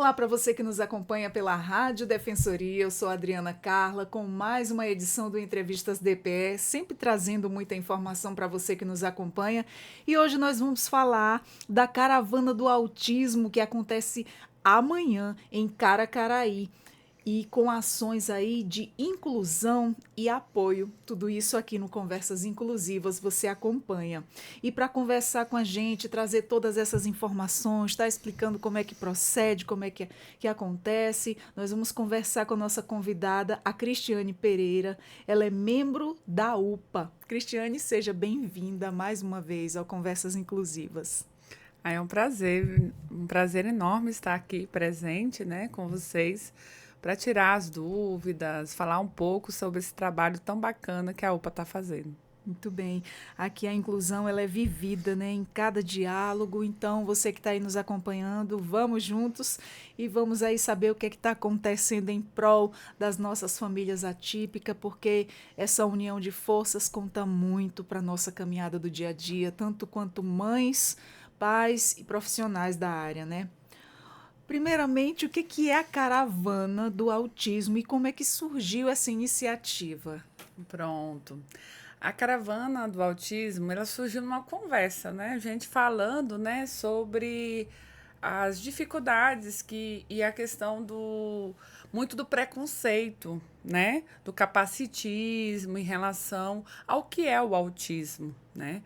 Olá para você que nos acompanha pela Rádio Defensoria, eu sou a Adriana Carla com mais uma edição do Entrevistas DPE, sempre trazendo muita informação para você que nos acompanha. E hoje nós vamos falar da Caravana do Autismo que acontece amanhã em Caracaraí. E com ações aí de inclusão e apoio. Tudo isso aqui no Conversas Inclusivas você acompanha. E para conversar com a gente, trazer todas essas informações, estar explicando como é que procede, como é que acontece, nós vamos conversar com a nossa convidada, a Cristiane Pereira. Ela é membro da UPA. Cristiane, seja bem-vinda mais uma vez ao Conversas Inclusivas. É um prazer enorme estar aqui presente, né, com vocês, para tirar as dúvidas, falar um pouco sobre esse trabalho tão bacana que a UPA está fazendo. Muito bem. Aqui a inclusão ela é vivida, né, em cada diálogo. Então, você que está aí nos acompanhando, vamos juntos e vamos aí saber o que está acontecendo em prol das nossas famílias atípicas, porque essa união de forças conta muito para a nossa caminhada do dia a dia, tanto quanto mães, pais e profissionais da área, né? Primeiramente, o que é a Caravana do Autismo e como é que surgiu essa iniciativa? Pronto. A caravana do autismo, ela surgiu numa conversa, né? A gente falando, né, sobre as dificuldades e a questão do muito do preconceito, né, do capacitismo em relação ao que é o autismo, né?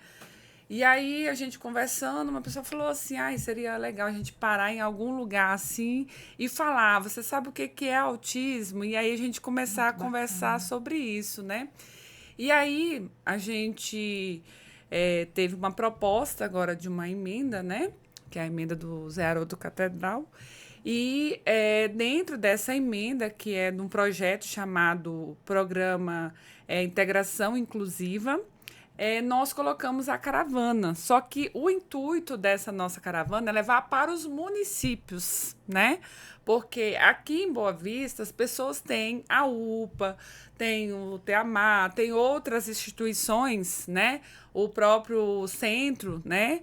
E aí, a gente conversando, uma pessoa falou assim: seria legal a gente parar em algum lugar assim e falar, você sabe o que é autismo? E aí a gente começar a Muito conversar bacana. sobre isso, né? E aí a gente teve uma proposta agora de uma emenda, né? Que é a emenda do Zé Haroldo Catedral. E dentro dessa emenda, que é de um projeto chamado Programa Integração Inclusiva, nós colocamos a caravana. Só que o intuito dessa nossa caravana é levar para os municípios, né? Porque aqui em Boa Vista as pessoas têm a UPA, tem o Teamar, tem outras instituições, né? O próprio centro, né?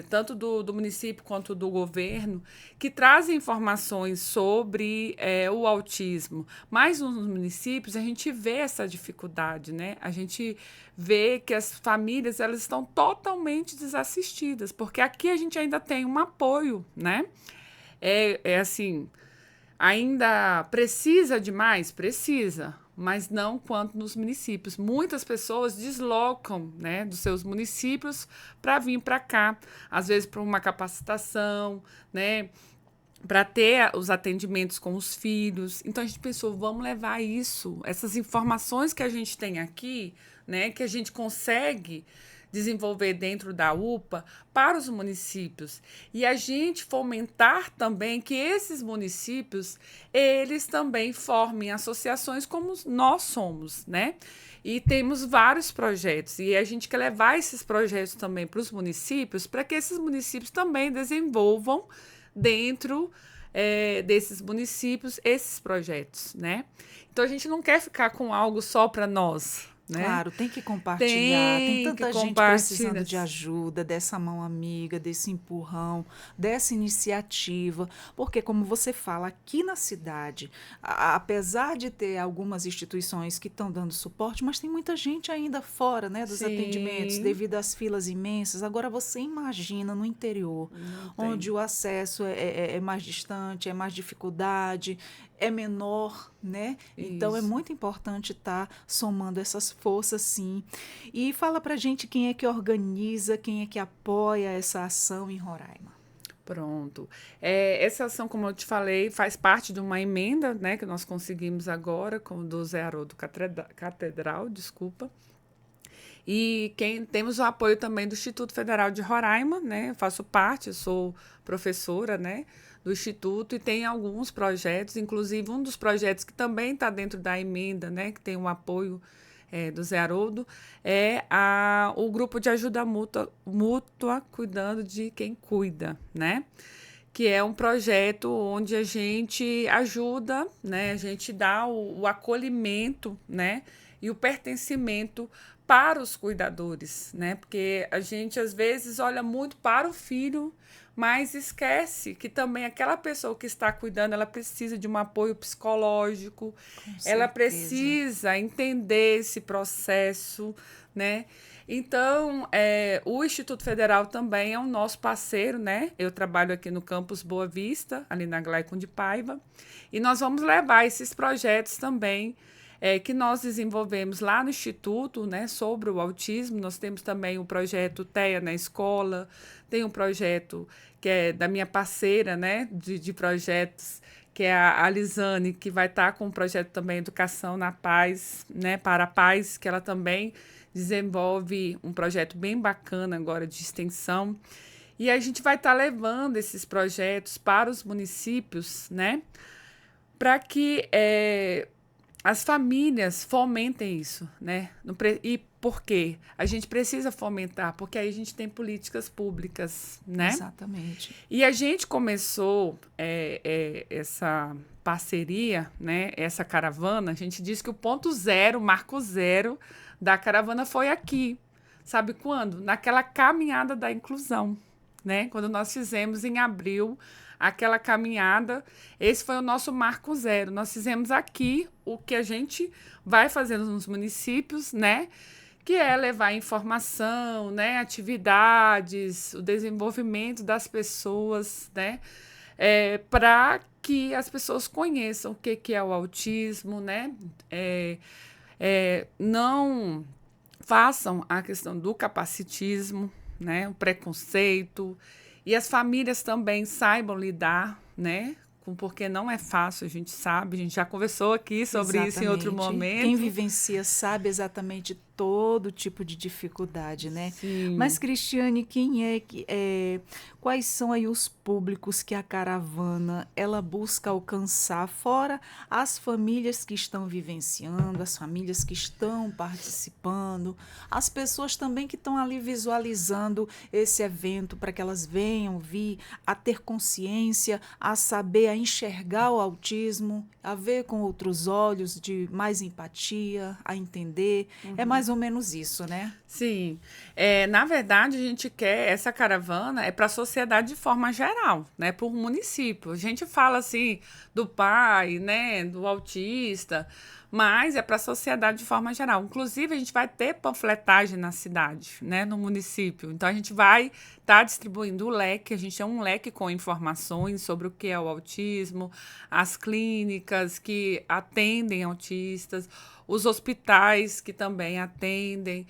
Tanto do município quanto do governo, que trazem informações sobre o autismo. Mas nos municípios a gente vê essa dificuldade, né? A gente vê que as famílias elas estão totalmente desassistidas, porque aqui a gente ainda tem um apoio, né? É assim, ainda precisa de mais? Precisa, mas não quanto nos municípios. Muitas pessoas deslocam, né, dos seus municípios para vir para cá, às vezes para uma capacitação, né, para ter os atendimentos com os filhos. Então a gente pensou, vamos levar isso, essas informações que a gente tem aqui, né, que a gente consegue desenvolver dentro da UPA para os municípios e a gente fomentar também que esses municípios eles também formem associações como nós somos, né? E temos vários projetos e a gente quer levar esses projetos também para os municípios para que esses municípios também desenvolvam dentro desses municípios esses projetos, né? Então a gente não quer ficar com algo só para nós, né? Claro, tem que compartilhar. Tem Tem que tanta gente precisando compartilhar. de ajuda, dessa mão amiga, desse empurrão, dessa iniciativa. Porque, como você fala, aqui na cidade, apesar de ter algumas instituições que estão dando suporte, mas tem muita gente ainda fora, né, dos atendimentos, Sim, devido às filas imensas. Agora, você imagina no interior, não onde tem. o acesso é mais distante, é mais dificuldade, é menor, né? Então é Isso. muito importante estar somando essas forças, sim. E fala pra gente quem é que organiza, quem é que apoia essa ação em Roraima. Pronto. Essa ação, como eu te falei, faz parte de uma emenda, né, que nós conseguimos agora, com do Zé Haroldo Catedral, desculpa. E temos o apoio também do Instituto Federal de Roraima, né? Eu faço parte, eu sou professora, né, do Instituto e tem alguns projetos, inclusive um dos projetos que também está dentro da emenda, né, que tem o apoio do Zé Haroldo, o grupo de ajuda mútua cuidando de quem cuida, né? Que é um projeto onde a gente ajuda, né? A gente dá o acolhimento, né? E o pertencimento para os cuidadores, né? Porque a gente, às vezes, olha muito para o filho, mas esquece que também aquela pessoa que está cuidando, ela precisa de um apoio psicológico, Com ela certeza. precisa entender esse processo, né? Então, o Instituto Federal também é um nosso parceiro, né? Eu trabalho aqui no campus Boa Vista, ali na Glaicon de Paiva, e nós vamos levar esses projetos também que nós desenvolvemos lá no Instituto, né, sobre o autismo. Nós temos também o projeto TEA na escola, tem um projeto que é da minha parceira, né, de projetos, que é a Lisane, que vai estar com um projeto também Educação na Paz, né, para a Paz, que ela também desenvolve um projeto bem bacana agora de extensão. E a gente vai estar levando esses projetos para os municípios, né, para que as famílias fomentem isso, né? E por quê? A gente precisa fomentar, porque aí a gente tem políticas públicas, né? Exatamente. E a gente começou essa parceria, né? Essa caravana, a gente diz que o ponto zero, o marco zero da caravana foi aqui. Sabe quando? Naquela caminhada da inclusão, né? Quando nós fizemos em abril aquela caminhada, esse foi o nosso marco zero. Nós fizemos aqui o que a gente vai fazendo nos municípios, né? Que é levar informação, né? Atividades, o desenvolvimento das pessoas, né? Para que as pessoas conheçam o que é o autismo, né? Não façam a questão do capacitismo, né, o preconceito, e as famílias também saibam lidar, né, porque não é fácil, a gente sabe, a gente já conversou aqui sobre isso em outro Exatamente. Quem momento. vivencia sabe exatamente todo tipo de dificuldade, né? Mas, Sim. Cristiane, quais são aí os públicos que a caravana ela busca alcançar, fora as famílias que estão vivenciando, as famílias que estão participando, as pessoas também que estão ali visualizando esse evento para que elas venham vir a ter consciência, a saber, a enxergar o autismo, a ver com outros olhos, de mais empatia, a entender. É mais ou menos isso, né? Sim, na verdade a gente quer essa caravana para a sociedade de forma geral, né, para o município. A gente fala assim do pai, né, do autista, mas é para a sociedade de forma geral. Inclusive a gente vai ter panfletagem na cidade, né, no município. Então a gente vai estar distribuindo o leque. A gente é um leque com informações sobre o que é o autismo, as clínicas que atendem autistas, os hospitais que também atendem,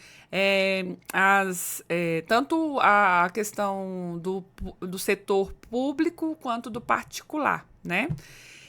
tanto a questão do setor público quanto do particular, né?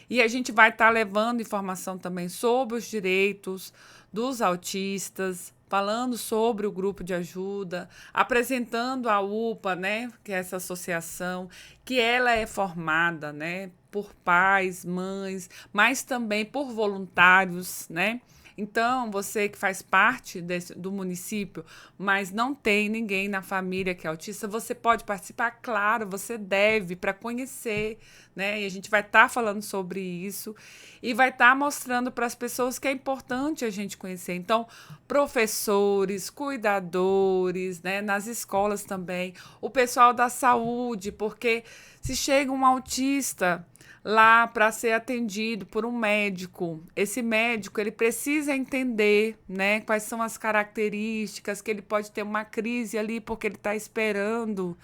E a gente vai estar levando informação também sobre os direitos dos autistas, falando sobre o grupo de ajuda, apresentando a UPA, né, que é essa associação, que ela é formada, né, por pais, mães, mas também por voluntários, né? Então, você que faz parte do município, mas não tem ninguém na família que é autista, você pode participar, claro, você deve, para conhecer, né? E a gente vai estar falando sobre isso e vai estar mostrando para as pessoas que é importante a gente conhecer. Então, professores, cuidadores, né? Nas escolas também, o pessoal da saúde, porque se chega um autista lá para ser atendido por um médico. Esse médico, ele precisa entender, né, quais são as características, que ele pode ter uma crise ali porque ele está esperando.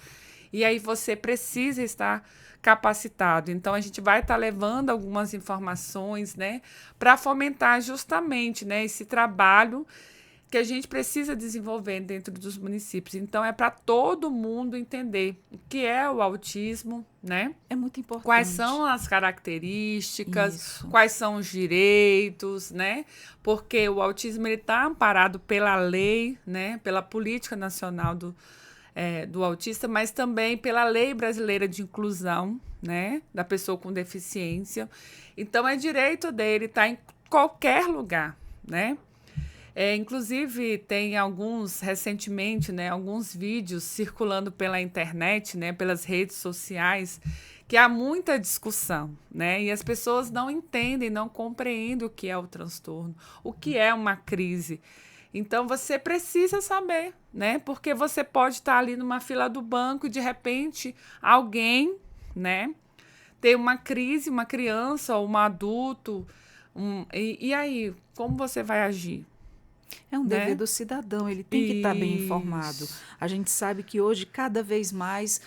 E aí você precisa estar capacitado. Então a gente vai estar levando algumas informações, né, para fomentar justamente, né, esse trabalho que a gente precisa desenvolver dentro dos municípios. Então é para todo mundo entender o que é o autismo, né? É muito Quais importante. são as características, Isso. quais são os direitos, né? Porque o autismo está amparado pela lei, né? Pela Política Nacional do Autista, mas também pela Lei Brasileira de Inclusão, né? Da pessoa com deficiência. Então, é direito dele estar em qualquer lugar, né? Inclusive, tem recentemente, né, alguns vídeos circulando pela internet, né, pelas redes sociais, que há muita discussão, né, e as pessoas não entendem, não compreendem o que é o transtorno, o que é uma crise. Então, você precisa saber, né? Porque você pode estar ali numa fila do banco e, de repente, alguém, né, ter uma crise, uma criança ou um adulto. E aí, como você vai agir? É um dever Né? do cidadão, ele tem que estar bem informado. Isso. A gente sabe que hoje, cada vez mais,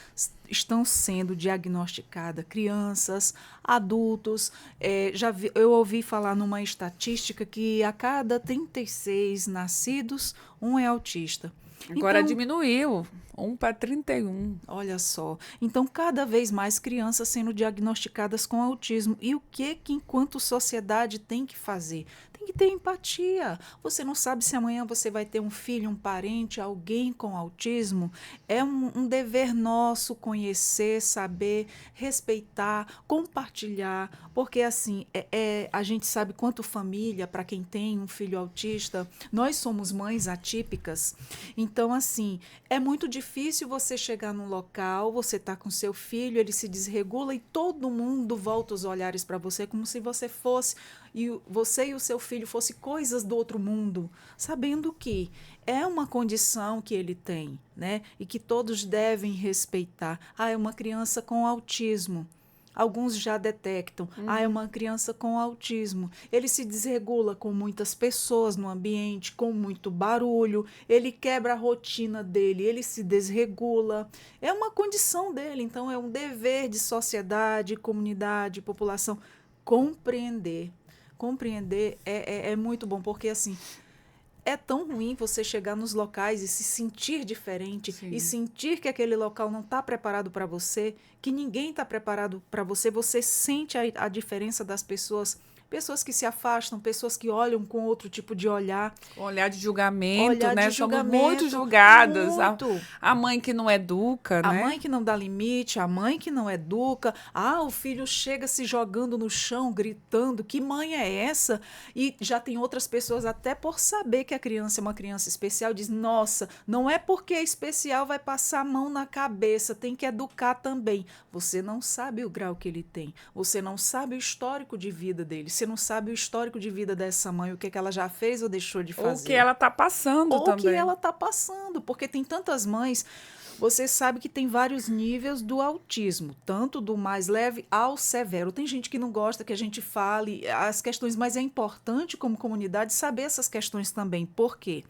estão sendo diagnosticadas crianças, adultos. Eu ouvi falar numa estatística que a cada 36 nascidos, um é autista. Agora Então, diminuiu. 1 para 31. olha só. Então, cada vez mais crianças sendo diagnosticadas com autismo. E o que enquanto sociedade, tem que fazer? Tem que ter empatia. Você não sabe se amanhã você vai ter um filho, um parente, alguém com autismo. É um dever nosso conhecer, saber, respeitar, compartilhar. Porque, assim, a gente sabe quanto família, para quem tem um filho autista, nós somos mães atípicas. Então, assim, é muito difícil você chegar num local, você tá com seu filho, ele se desregula e todo mundo volta os olhares para você como se você fosse, você e o seu filho fossem coisas do outro mundo, sabendo que é uma condição que ele tem, né? E que todos devem respeitar. Ah, é uma criança com autismo. Alguns já detectam. Ah, é uma criança com autismo. Ele se desregula com muitas pessoas no ambiente, com muito barulho. Ele quebra a rotina dele, ele se desregula. É uma condição dele. Então, é um dever de sociedade, comunidade, população compreender. Compreender é muito bom, porque assim. É tão ruim você chegar nos locais e se sentir diferente e Sim. sentir que aquele local não está preparado para você, que ninguém está preparado para você. Você sente a diferença das pessoas, pessoas que se afastam, pessoas que olham com outro tipo de olhar. Olhar de julgamento, Olhar né? de Somos muito julgamento, julgadas. muito. A mãe que não educa, A né? mãe que não dá limite, a mãe que não educa. Ah, o filho chega se jogando no chão, gritando. Que mãe é essa? E já tem outras pessoas, até por saber que a criança é uma criança especial, diz: nossa, não é porque é especial vai passar a mão na cabeça, tem que educar também. Você não sabe o grau que ele tem. Você não sabe o histórico de vida dele. Você não sabe o histórico de vida dessa mãe, o que ela já fez ou deixou de Ou o fazer. que ela está passando Ou o que também. ela está passando, porque tem tantas mães. Você sabe que tem vários níveis do autismo, tanto do mais leve ao severo. Tem gente que não gosta que a gente fale as questões, mas é importante como comunidade saber essas questões também. Por quê?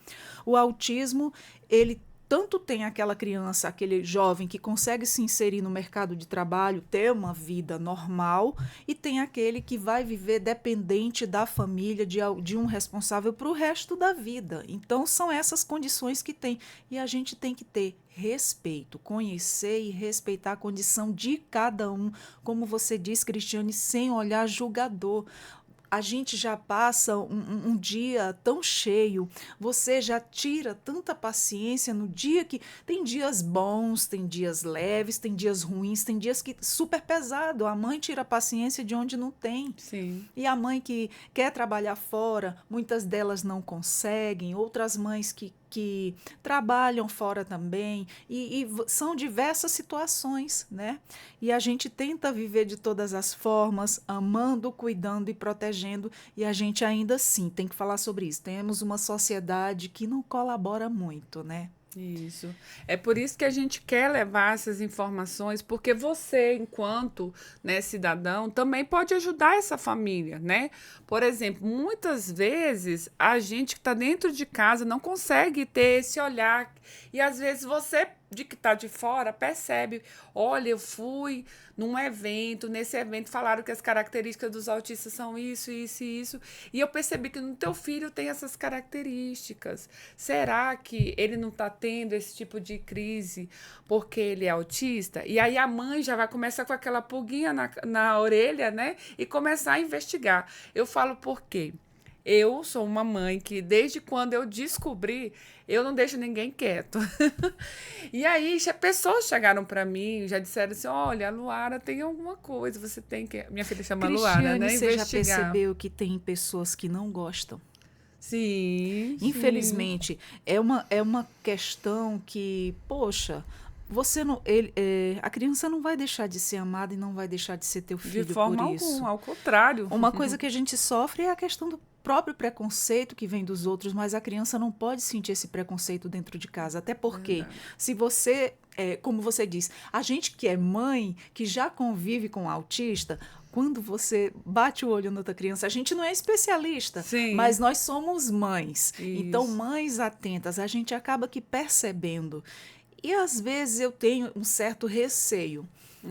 O autismo, ele tanto tem aquela criança, aquele jovem que consegue se inserir no mercado de trabalho, ter uma vida normal, e tem aquele que vai viver dependente da família, de um responsável para o resto da vida. Então, são essas condições que tem. E a gente tem que ter respeito, conhecer e respeitar a condição de cada um, como você diz, Cristiane, sem olhar julgador. A gente já passa um dia tão cheio, você já tira tanta paciência no dia que tem dias bons, tem dias leves, tem dias ruins, tem dias que super pesado. A mãe tira a paciência de onde não tem. Sim. E a mãe que quer trabalhar fora, muitas delas não conseguem, outras mães que trabalham fora também, e são diversas situações, né? E a gente tenta viver de todas as formas, amando, cuidando e protegendo, e a gente ainda assim tem que falar sobre isso. Temos uma sociedade que não colabora muito, né? Isso. É por isso que a gente quer levar essas informações, porque você, enquanto, né, cidadão, também pode ajudar essa família, né? Por exemplo, muitas vezes a gente que está dentro de casa não consegue ter esse olhar, e às vezes você de que está de fora percebe: olha, eu fui num evento, nesse evento falaram que as características dos autistas são isso, isso e isso, e eu percebi que no teu filho tem essas características. Será que ele não está tendo esse tipo de crise porque ele é autista? E aí a mãe já vai começar com aquela pulguinha na orelha, né? E começar a investigar. Eu falo por quê? Eu sou uma mãe que, desde quando eu descobri, eu não deixo ninguém quieto. E aí, pessoas chegaram para mim, já disseram assim: olha, a Luara tem alguma coisa, você tem que. Minha filha chama Luara, né? Cristiane, você já Investigar. percebeu que tem pessoas que não gostam? Sim. Infelizmente, é uma questão que, poxa, você não, a criança não vai deixar de ser amada e não vai deixar de ser teu De filho forma por isso. alguma, ao contrário. Uma coisa que a gente sofre é a questão próprio preconceito que vem dos outros, mas a criança não pode sentir esse preconceito dentro de casa. Até porque, se você, como você diz, a gente que é mãe, que já convive com autista, quando você bate o olho na outra criança, a gente não é especialista, Sim. mas nós somos mães. Isso. Então, mães atentas, a gente acaba que percebendo. E às vezes eu tenho um certo receio.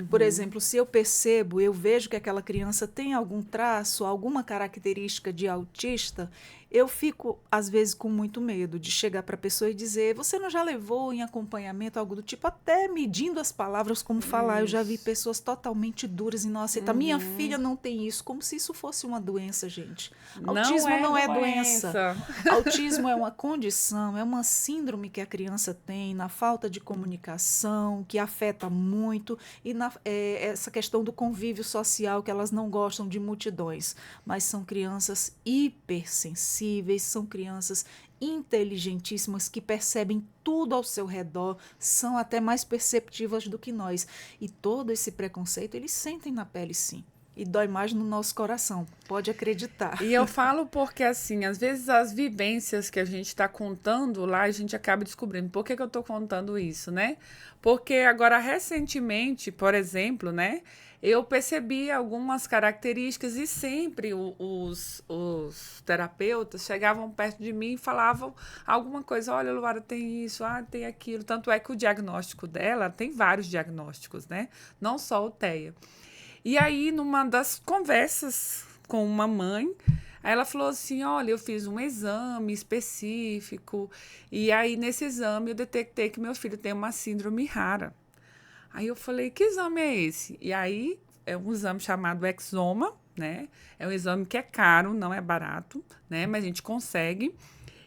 Por exemplo, se eu percebo, eu vejo que aquela criança tem algum traço, alguma característica de autista, eu fico, às vezes, com muito medo de chegar para a pessoa e dizer: você não já levou em acompanhamento algo do tipo, até medindo as palavras como falar. Eu já vi pessoas totalmente duras e não aceitam. Minha filha não tem isso, como se isso fosse uma doença, gente. Autismo não é doença. Autismo é uma condição, é uma síndrome que a criança tem na falta de comunicação, que afeta muito, e essa questão do convívio social, que elas não gostam de multidões. Mas são crianças hipersensíveis, são crianças inteligentíssimas que percebem tudo ao seu redor, são até mais perceptivas do que nós. E todo esse preconceito eles sentem na pele, sim. E dói mais no nosso coração, pode acreditar. E eu falo porque, assim, às vezes as vivências que a gente está contando lá, a gente acaba descobrindo. Por que eu estou contando isso, né? Porque agora, recentemente, por exemplo, né, eu percebi algumas características e sempre os terapeutas chegavam perto de mim e falavam alguma coisa. Olha, Luara, tem isso, tem aquilo. Tanto é que o diagnóstico dela, tem vários diagnósticos, né? Não só o TEA. E aí, numa das conversas com uma mãe, ela falou assim: olha, eu fiz um exame específico e aí nesse exame eu detectei que meu filho tem uma síndrome rara. Aí eu falei: que exame é esse? E aí é um exame chamado Exoma, né? É um exame que é caro, não é barato, né? Mas a gente consegue.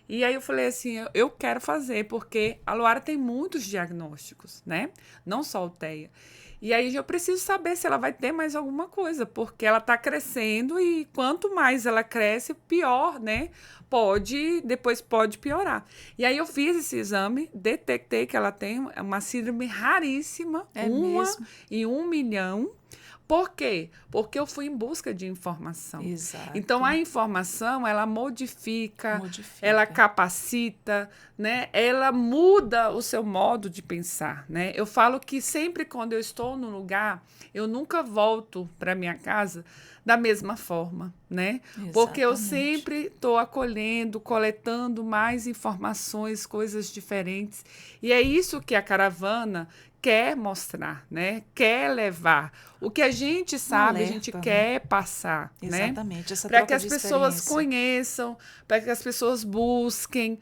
E aí eu falei assim: eu quero fazer, porque a Luara tem muitos diagnósticos, né? Não só o TEA. E aí eu preciso saber se ela vai ter mais alguma coisa, porque ela está crescendo e quanto mais ela cresce, pior, né? Depois pode piorar. E aí eu fiz esse exame, detectei que ela tem uma síndrome raríssima, mesmo? em 1 milhão. Por quê? Porque eu fui em busca de informação. Exato. Então, a informação, ela modifica, ela capacita, né? Ela muda o seu modo de pensar, né? Eu falo que sempre quando eu estou num lugar, eu nunca volto para minha casa da mesma forma, né? Exatamente. Porque eu sempre estou acolhendo, coletando mais informações, coisas diferentes. E é isso que a caravana quer mostrar, né? Quer levar. O que a gente sabe, alerta, a gente quer passar, exatamente, né? essa para troca que as de pessoas experiência. conheçam, para que as pessoas busquem,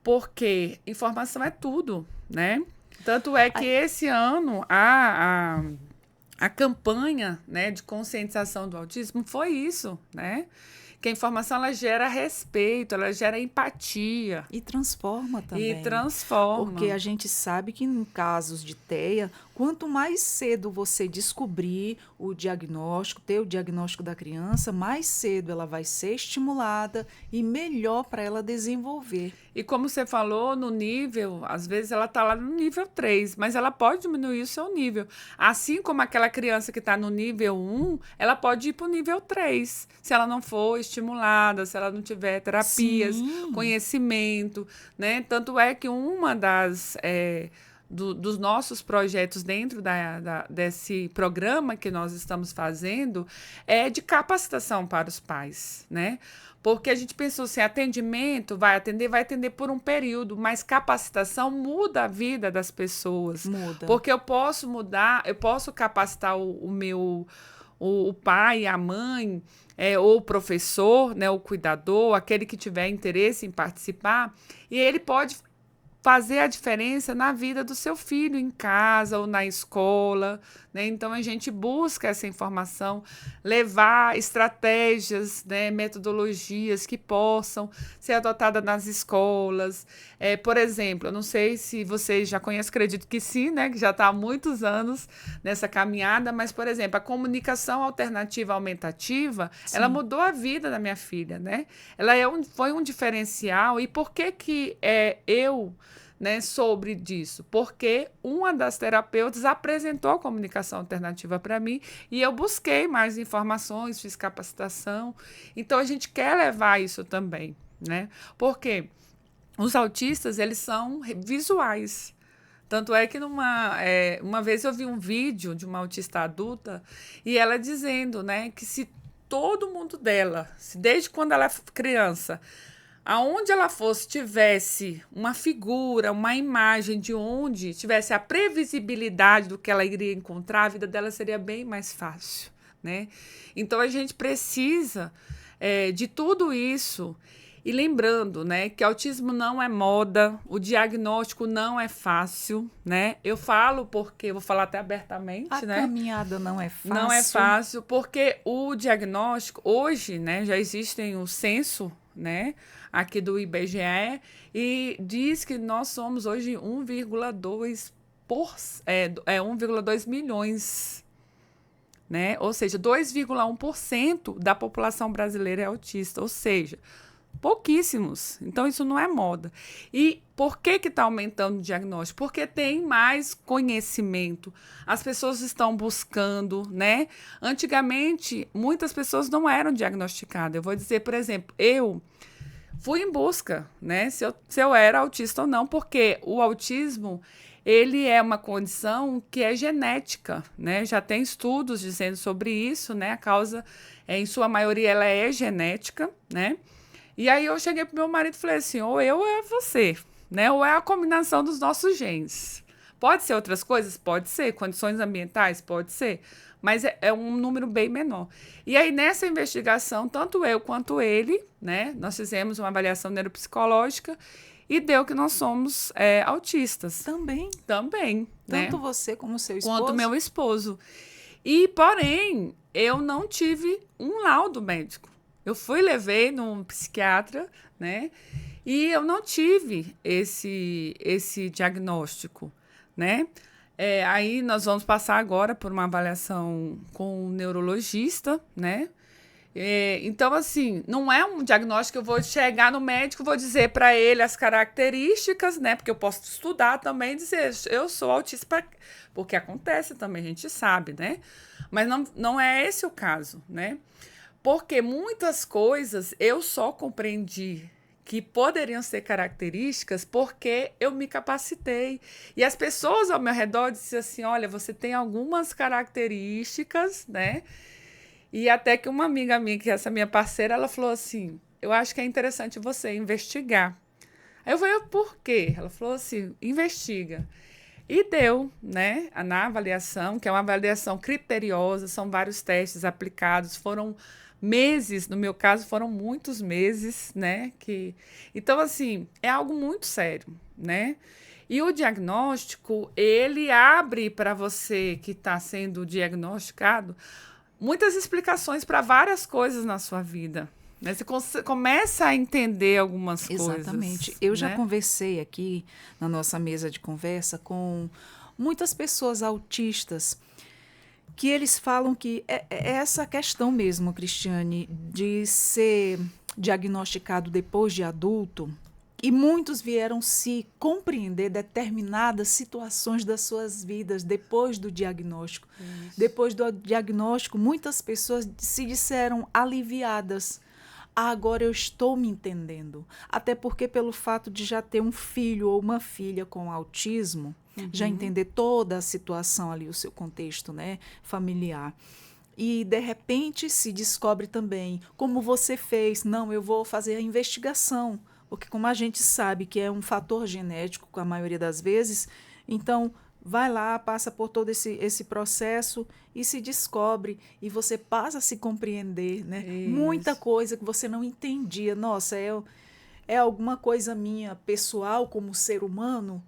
porque informação é tudo, né? Tanto é que esse ano a campanha, né, de conscientização do autismo foi isso, né? Que a informação ela gera respeito, ela gera empatia. E transforma também. E transforma. Porque a gente sabe que em casos de TEA, quanto mais cedo você descobrir o diagnóstico, ter o diagnóstico da criança, mais cedo ela vai ser estimulada e melhor para ela desenvolver. E como você falou, no nível, às vezes ela está lá no nível 3, mas ela pode diminuir o seu nível. Assim como aquela criança que está no nível 1, ela pode ir para o nível 3, se ela não for estimulada, se ela não tiver terapias, conhecimento, né? Tanto é que uma dos nossos projetos dentro desse programa que nós estamos fazendo é de capacitação para os pais, né? Porque a gente pensou assim, atendimento, vai atender por um período, mas capacitação muda a vida das pessoas. Muda. Porque eu posso mudar, eu posso capacitar o pai, a mãe, ou o professor, né, o cuidador, aquele que tiver interesse em participar, e ele pode fazer a diferença na vida do seu filho, em casa ou na escola, né? Então, a gente busca essa informação, levar estratégias, né, metodologias que possam ser adotadas nas escolas. Por exemplo, eu não sei se vocês já conhecem, acredito que sim, né, que já está há muitos anos nessa caminhada, mas, por exemplo, a comunicação alternativa aumentativa, ela mudou a vida da minha filha, né? Ela foi um diferencial. E por que eu né, sobre disso? Porque uma das terapeutas apresentou a comunicação alternativa para mim e eu busquei mais informações, fiz capacitação. Então, a gente quer levar isso também, né? Porque os autistas, eles são visuais. Tanto é que uma vez eu vi um vídeo de uma autista adulta e ela dizendo, né, que se todo mundo dela, se desde quando ela é criança, aonde ela fosse, tivesse uma figura, uma imagem de onde tivesse a previsibilidade do que ela iria encontrar, a vida dela seria bem mais fácil, né? Então, a gente precisa de tudo isso. E lembrando, né, que autismo não é moda, o diagnóstico não é fácil, né? Eu falo porque, vou falar até abertamente, né? A caminhada não é fácil. Não é fácil, porque o diagnóstico, hoje, né, já existem o censo, né, aqui do IBGE, e diz que nós somos hoje 1,2 milhões, né? Ou seja, 2,1% da população brasileira é autista, ou seja, pouquíssimos. Então, isso não é moda. E por que está aumentando o diagnóstico? Porque tem mais conhecimento. As pessoas estão buscando, né? Antigamente, muitas pessoas não eram diagnosticadas. Eu vou dizer, por exemplo, eu fui em busca, né? Se eu era autista ou não, porque o autismo, ele é uma condição que é genética, né? Já tem estudos dizendo sobre isso, né? A causa, em sua maioria, ela é genética, né? E aí eu cheguei pro meu marido e falei assim, ou eu ou é você, né? Ou é a combinação dos nossos genes. Pode ser outras coisas? Pode ser. Condições ambientais? Pode ser. Mas é um número bem menor. E aí, nessa investigação, tanto eu quanto ele, né? Nós fizemos uma avaliação neuropsicológica e deu que nós somos autistas. Também? Também. Tanto né? você como seu esposo? Quanto meu esposo. E, porém, eu não tive um laudo médico. Eu levei num psiquiatra, né? E eu não tive esse diagnóstico, né? Aí nós vamos passar agora por uma avaliação com um neurologista, né? Então, assim, não é um diagnóstico que eu vou chegar no médico e vou dizer para ele as características, né? Porque eu posso estudar também e dizer, eu sou autista, porque acontece também, a gente sabe, né? Mas não é esse o caso, né? Porque muitas coisas eu só compreendi que poderiam ser características porque eu me capacitei. E as pessoas ao meu redor disseram assim, olha, você tem algumas características, né? E até que uma amiga minha, que é essa minha parceira, ela falou assim, eu acho que é interessante você investigar. Aí eu falei, por quê? Ela falou assim, investiga. E deu, né, na avaliação, que é uma avaliação criteriosa, são vários testes aplicados, foram meses, no meu caso, foram muitos meses, né? Então, assim, é algo muito sério, né? E o diagnóstico, ele abre para você que está sendo diagnosticado muitas explicações para várias coisas na sua vida. Né? Você começa a entender algumas coisas. Exatamente. Eu já né? conversei aqui na nossa mesa de conversa com muitas pessoas autistas que eles falam que é essa questão mesmo, Cristiane, de ser diagnosticado depois de adulto, e muitos vieram se compreender determinadas situações das suas vidas depois do diagnóstico. Isso. Depois do diagnóstico, muitas pessoas se disseram aliviadas. Agora eu estou me entendendo. Até porque pelo fato de já ter um filho ou uma filha com autismo, já entender toda a situação ali, o seu contexto, né, familiar. E, de repente, se descobre também, como você fez, não, eu vou fazer a investigação, porque como a gente sabe que é um fator genético, a maioria das vezes, então vai lá, passa por todo esse processo e se descobre, e você passa a se compreender, né? Muita coisa que você não entendia. Nossa, é alguma coisa minha pessoal como ser humano?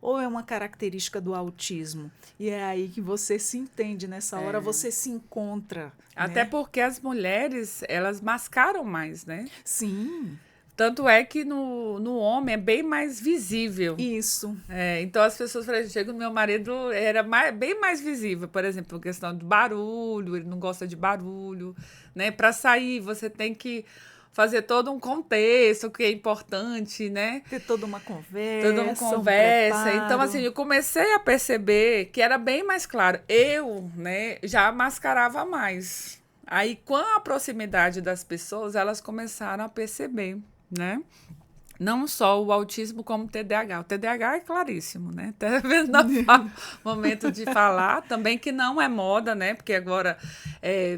Ou é uma característica do autismo? E é aí que você se entende, nessa hora você se encontra. Até né? porque as mulheres, elas mascaram mais, né? Sim. Tanto é que no homem é bem mais visível. Isso. Então as pessoas falam, chega no meu marido, era bem mais visível, por exemplo, questão de barulho, ele não gosta de barulho, né? Para sair, você tem que fazer todo um contexto, o que é importante, né? Ter toda uma conversa. Toda uma conversa. Preparo. Então, assim, eu comecei a perceber que era bem mais claro. Eu, né, já mascarava mais. Aí, com a proximidade das pessoas, elas começaram a perceber, né? Não só o autismo, como o TDAH. O TDAH é claríssimo, né? Até vendo momento de falar. Também que não é moda, né? Porque agora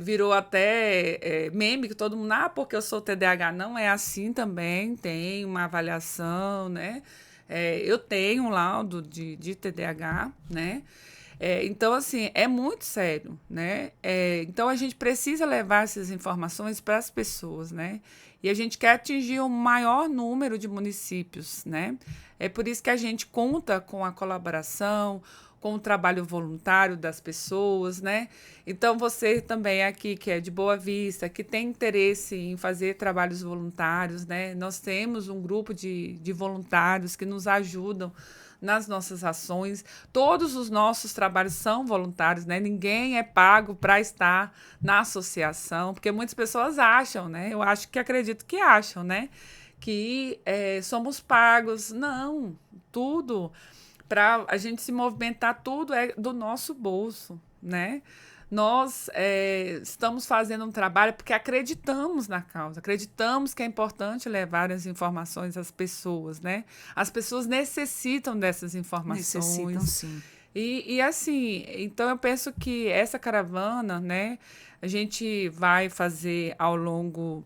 virou até meme, que todo mundo... porque eu sou TDAH. Não é assim também. Tem uma avaliação, né? Eu tenho um laudo de TDAH, né? Então, assim, é muito sério, né? Então, a gente precisa levar essas informações para as pessoas, né? E a gente quer atingir o maior número de municípios, né? É por isso que a gente conta com a colaboração, com o trabalho voluntário das pessoas, né? Então, você também aqui, que é de Boa Vista, que tem interesse em fazer trabalhos voluntários, né? Nós temos um grupo de voluntários que nos ajudam nas nossas ações. Todos os nossos trabalhos são voluntários, né? Ninguém é pago para estar na associação, porque muitas pessoas acham, né? Eu acho que acredito que acham, né? Que somos pagos. Não, tudo para a gente se movimentar, tudo é do nosso bolso, né? Nós estamos fazendo um trabalho porque acreditamos na causa, acreditamos que é importante levar as informações às pessoas, né? As pessoas necessitam dessas informações. Necessitam, sim. E assim, então eu penso que essa caravana, né, a gente vai fazer ao longo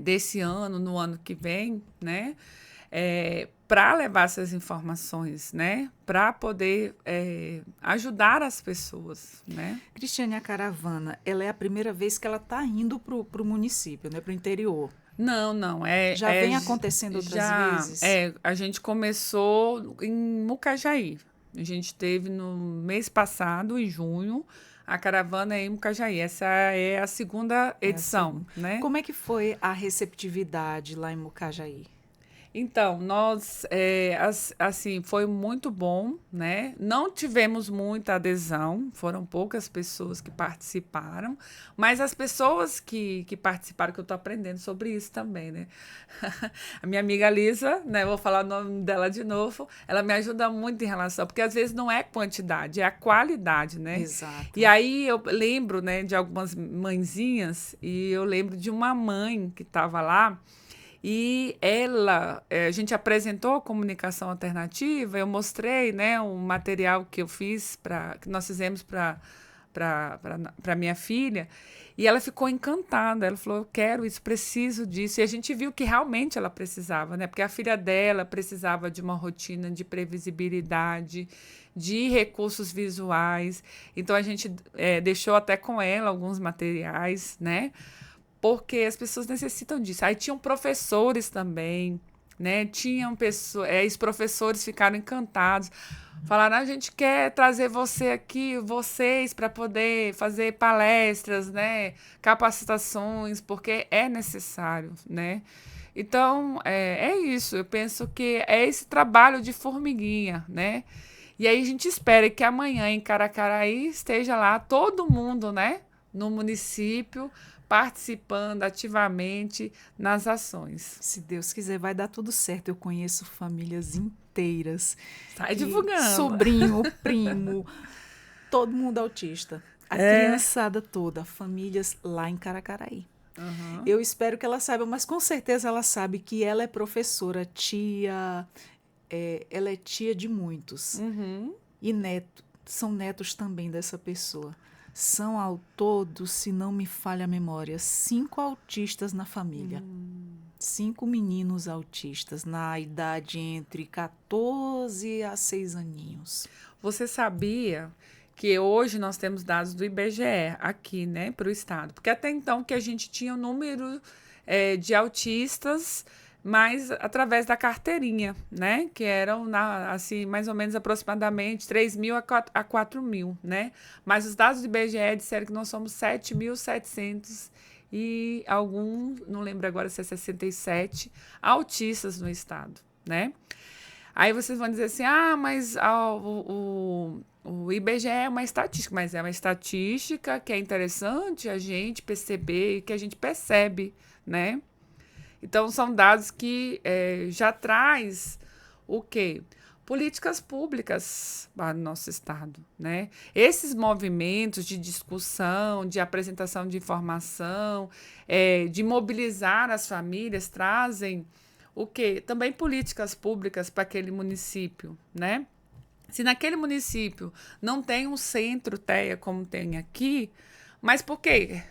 desse ano, no ano que vem, né? Para levar essas informações, né? Para poder ajudar as pessoas, né? Cristiane, a caravana, ela é a primeira vez que ela está indo para o município, né? Para o interior. Não. Já vem acontecendo outras vezes? A gente começou em Mucajaí. A gente teve no mês passado, em junho, a caravana em Mucajaí. Essa é a segunda edição, né? Como é que foi a receptividade lá em Mucajaí? Então, nós, assim, foi muito bom, né? Não tivemos muita adesão, foram poucas pessoas que participaram, mas as pessoas que participaram, que eu estou aprendendo sobre isso também, né? A minha amiga Lisa, né? Vou falar o nome dela de novo, ela me ajuda muito em relação, porque às vezes não é quantidade, é a qualidade, né? Exato. E aí eu lembro, né, de algumas mãezinhas, e eu lembro de uma mãe que estava lá. E a gente apresentou a comunicação alternativa, eu mostrei, né, um material que eu fiz, que nós fizemos para minha filha, e ela ficou encantada. Ela falou: eu quero isso, preciso disso. E a gente viu que realmente ela precisava, né? Porque a filha dela precisava de uma rotina de previsibilidade, de recursos visuais. Então a gente deixou até com ela alguns materiais, né? Porque as pessoas necessitam disso. Aí tinham professores também, né? Tinham pessoas, os professores ficaram encantados. Falaram: a gente quer trazer vocês, para poder fazer palestras, né? Capacitações, porque é necessário, né? Então, é isso. Eu penso que é esse trabalho de formiguinha, né? E aí a gente espera que amanhã em Caracaraí esteja lá todo mundo, né? No município, participando ativamente nas ações. Se Deus quiser, vai dar tudo certo. Eu conheço famílias inteiras. Sai divulgando. Sobrinho, primo, todo mundo autista. A criançada toda, famílias lá em Caracaraí. Uhum. Eu espero que ela saiba, mas com certeza ela sabe que ela é professora, tia, ela é tia de muitos. Uhum. E são netos também dessa pessoa. São ao todo, se não me falha a memória, 5 autistas na família. 5 meninos autistas, na idade entre 14 a 6 aninhos. Você sabia que hoje nós temos dados do IBGE aqui, né, para o estado? Porque até então que a gente tinha o número de autistas, mas através da carteirinha, né? Que eram, assim, mais ou menos aproximadamente 3.000 a 4.000, né? Mas os dados do IBGE disseram que nós somos 7.700 e não lembro agora se é 67, autistas no estado, né? Aí vocês vão dizer assim: mas o IBGE é uma estatística, mas é uma estatística que é interessante a gente perceber e que a gente percebe, né? Então, são dados que já traz o quê? Políticas públicas para o nosso estado, né? Esses movimentos de discussão, de apresentação de informação, de mobilizar as famílias, trazem o quê? Também políticas públicas para aquele município, né? Se naquele município não tem um centro TEA como tem aqui, mas por quê?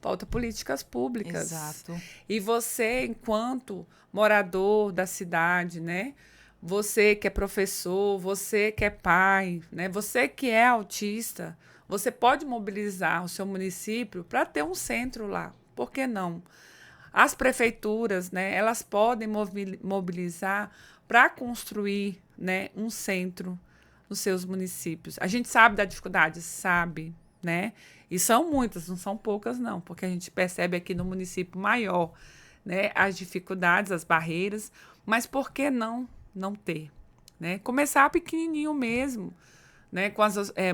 Falta políticas públicas. Exato. E você, enquanto morador da cidade, né? Você que é professor, você que é pai, né? Você que é autista, você pode mobilizar o seu município para ter um centro lá. Por que não? As prefeituras, né? Elas podem mobilizar para construir, né, um centro nos seus municípios. A gente sabe da dificuldade, sabe, né? E são muitas, não são poucas, não, porque a gente percebe aqui no município maior, né, as dificuldades, as barreiras, mas por que não ter? Né? Começar pequenininho mesmo, né, com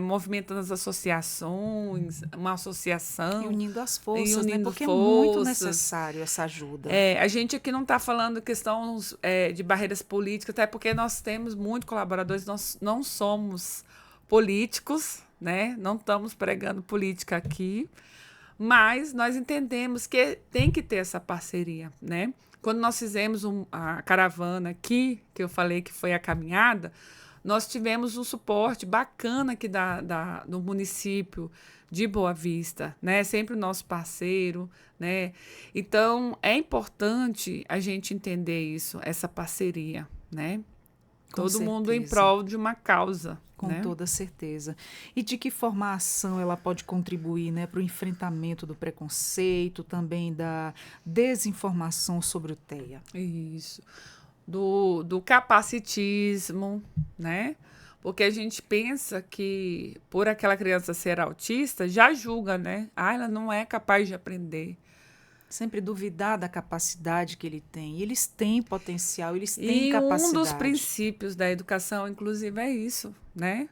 movimentando as associações, uma associação. E unindo as forças, unindo né? Porque forças. É muito necessário essa ajuda. A gente aqui não está falando questão de barreiras políticas, até porque nós temos muitos colaboradores, nós não somos políticos, né? Não estamos pregando política aqui, mas nós entendemos que tem que ter essa parceria, né? Quando nós fizemos a caravana aqui, que eu falei que foi a caminhada, nós tivemos um suporte bacana aqui do município de Boa Vista, né? Sempre o nosso parceiro, né? Então, é importante a gente entender isso, essa parceria, né? Todo mundo em prol de uma causa. Com toda certeza. E de que forma a ação ela pode contribuir, né, para o enfrentamento do preconceito, também da desinformação sobre o TEA? Isso. Do capacitismo, né? Porque a gente pensa que por aquela criança ser autista, já julga, né? Ela não é capaz de aprender. Sempre duvidar da capacidade que ele tem. E eles têm potencial, eles têm capacidade. E um dos princípios da educação, inclusive, é isso, né?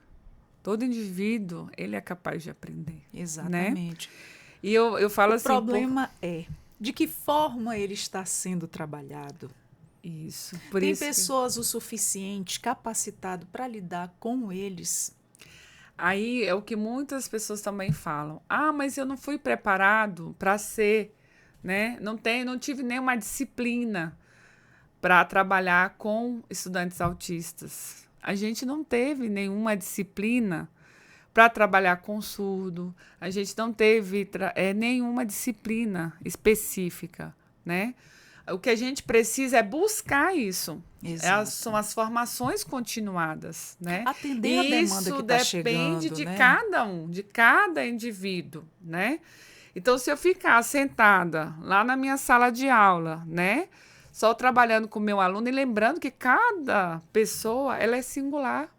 Todo indivíduo, ele é capaz de aprender. Exatamente. Né? E eu falo assim... O problema é de que forma ele está sendo trabalhado. Isso. Tem pessoas o suficiente capacitado para lidar com eles. Aí é o que muitas pessoas também falam. Ah, mas eu não fui preparado para ser... Né? Não tive nenhuma disciplina para trabalhar com estudantes autistas. A gente não teve nenhuma disciplina para trabalhar com surdo. A gente não teve nenhuma disciplina específica, né? O que a gente precisa é buscar isso. São as formações continuadas, né? Atender a demanda que está chegando, isso depende de né? cada um, de cada indivíduo, né? Então, se eu ficar sentada lá na minha sala de aula, né, só trabalhando com o meu aluno e lembrando que cada pessoa ela é singular,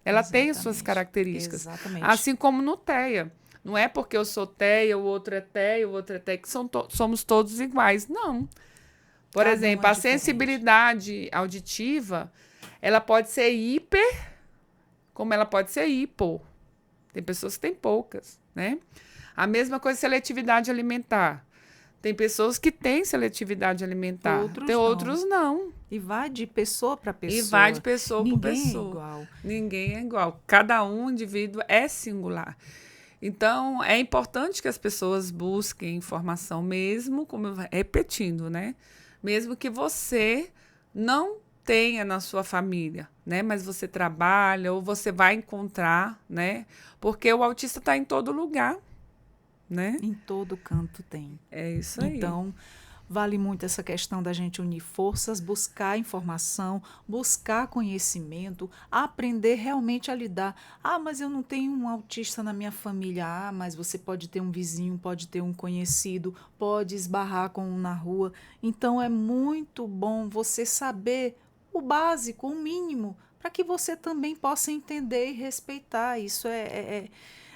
ela tem as suas características. Exatamente. Assim como no TEA. Não é porque eu sou TEA, o outro é TEA, o outro é TEA, que somos todos iguais. Não. Por exemplo, a sensibilidade auditiva, ela pode ser hiper, como ela pode ser hipo. Tem pessoas que têm poucas, né? A mesma coisa seletividade alimentar. Tem pessoas que têm seletividade alimentar. Outros não. E vai de pessoa para pessoa. E vai de pessoa para pessoa. Ninguém é igual. Ninguém é igual. Cada indivíduo é singular. Então, é importante que as pessoas busquem informação mesmo, repetindo, né? Mesmo que você não tenha na sua família, né? Mas você trabalha ou você vai encontrar, né? Porque o autista está em todo lugar. Né? Em todo canto tem. É isso aí. Então, vale muito essa questão da gente unir forças, buscar informação, buscar conhecimento, aprender realmente a lidar. Ah, mas eu não tenho um autista na minha família. Ah, mas você pode ter um vizinho, pode ter um conhecido, pode esbarrar com um na rua. Então, é muito bom você saber o básico, o mínimo, para que você também possa entender e respeitar. Isso